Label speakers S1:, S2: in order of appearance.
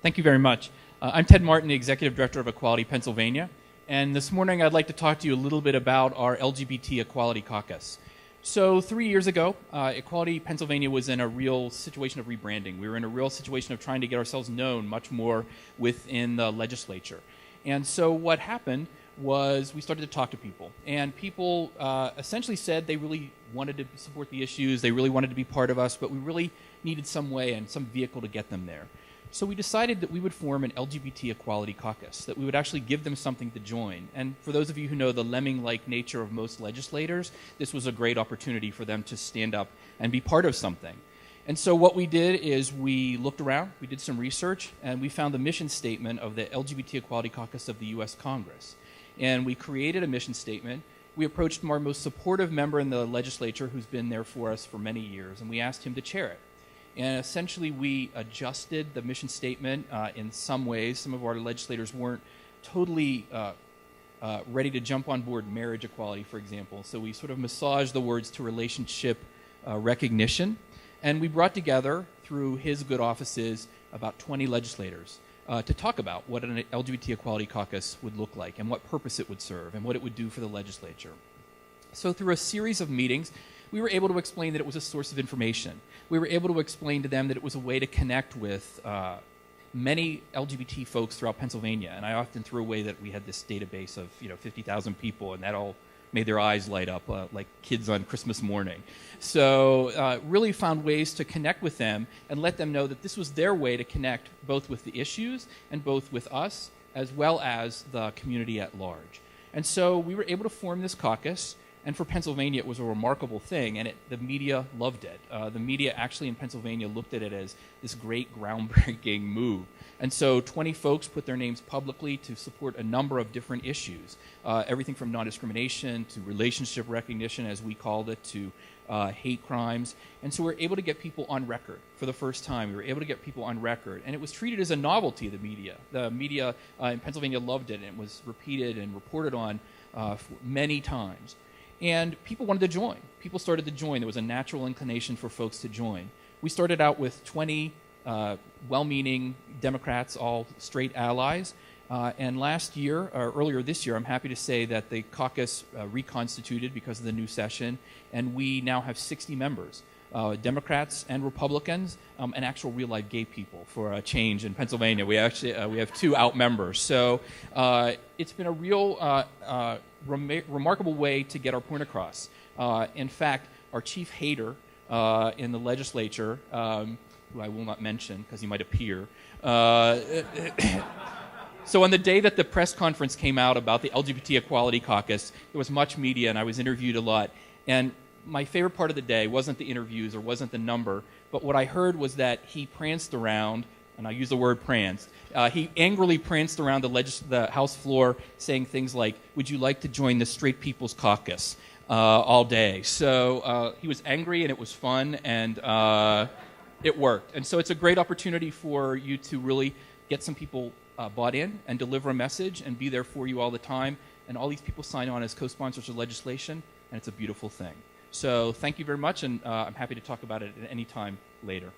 S1: Thank you very much. I'm Ted Martin, the Executive Director of Equality Pennsylvania, and this morning I'd like to talk to you a little bit about our LGBT Equality Caucus. So 3 years ago, Equality Pennsylvania was in a real situation of rebranding. We were in a real situation of trying to get ourselves known much more within the legislature. And so what happened was we started to talk to people, and people essentially said they really wanted to support the issues, they really wanted to be part of us, but we really needed some way and some vehicle to get them there. So we decided that we would form an LGBT Equality Caucus, that we would actually give them something to join. And for those of you who know the lemming-like nature of most legislators, this was a great opportunity for them to stand up and be part of something. And so what we did is we looked around, we did some research, and we found the mission statement of the LGBT Equality Caucus of the U.S. Congress. And we created a mission statement. We approached our most supportive member in the legislature who's been there for us for many years, and we asked him to chair it. And essentially, we adjusted the mission statement in some ways. Some of our legislators weren't totally ready to jump on board marriage equality, for example. So we sort of massaged the words to relationship recognition. And we brought together, through his good offices, about 20 legislators to talk about what an LGBT Equality Caucus would look like and what purpose it would serve and what it would do for the legislature. So through a series of meetings, we were able to explain that it was a source of information. We were able to explain to them that it was a way to connect with many LGBT folks throughout Pennsylvania. And I often threw away that we had this database of 50,000 people, and that all made their eyes light up like kids on Christmas morning. So really found ways to connect with them and let them know that this was their way to connect both with the issues and both with us as well as the community at large. And so we were able to form this caucus. And for Pennsylvania, it was a remarkable thing, and the media loved it. The media actually in Pennsylvania looked at it as this great groundbreaking move. And so 20 folks put their names publicly to support a number of different issues, everything from non-discrimination to relationship recognition, as we called it, to hate crimes. And so we were able to get people on record for the first time. We were able to get people on record. And it was treated as a novelty, the media. The media in Pennsylvania loved it, and it was repeated and reported on many times. And people wanted to join. People started to join. There was a natural inclination for folks to join. We started out with 20 well-meaning Democrats, all straight allies. And last year, or earlier this year, I'm happy to say that the caucus reconstituted because of the new session, and we now have 60 members. Democrats and Republicans, and actual real-life gay people for a change in Pennsylvania. We actually we have 2 out members. So it's been a real remarkable way to get our point across. In fact, our chief hater in the legislature, who I will not mention because he might appear, so on the day that the press conference came out about the LGBT Equality Caucus, there was much media, and I was interviewed a lot. And my favorite part of the day wasn't the interviews or wasn't the number, but what I heard was that he pranced around, and I use the word pranced, he angrily pranced around the House floor saying things like, "Would you like to join the Straight People's Caucus?" All day. So he was angry, and it was fun, and it worked. And so it's a great opportunity for you to really get some people bought in and deliver a message and be there for you all the time. And all these people sign on as co-sponsors of legislation, and it's a beautiful thing. So thank you very much, and I'm happy to talk about it at any time later.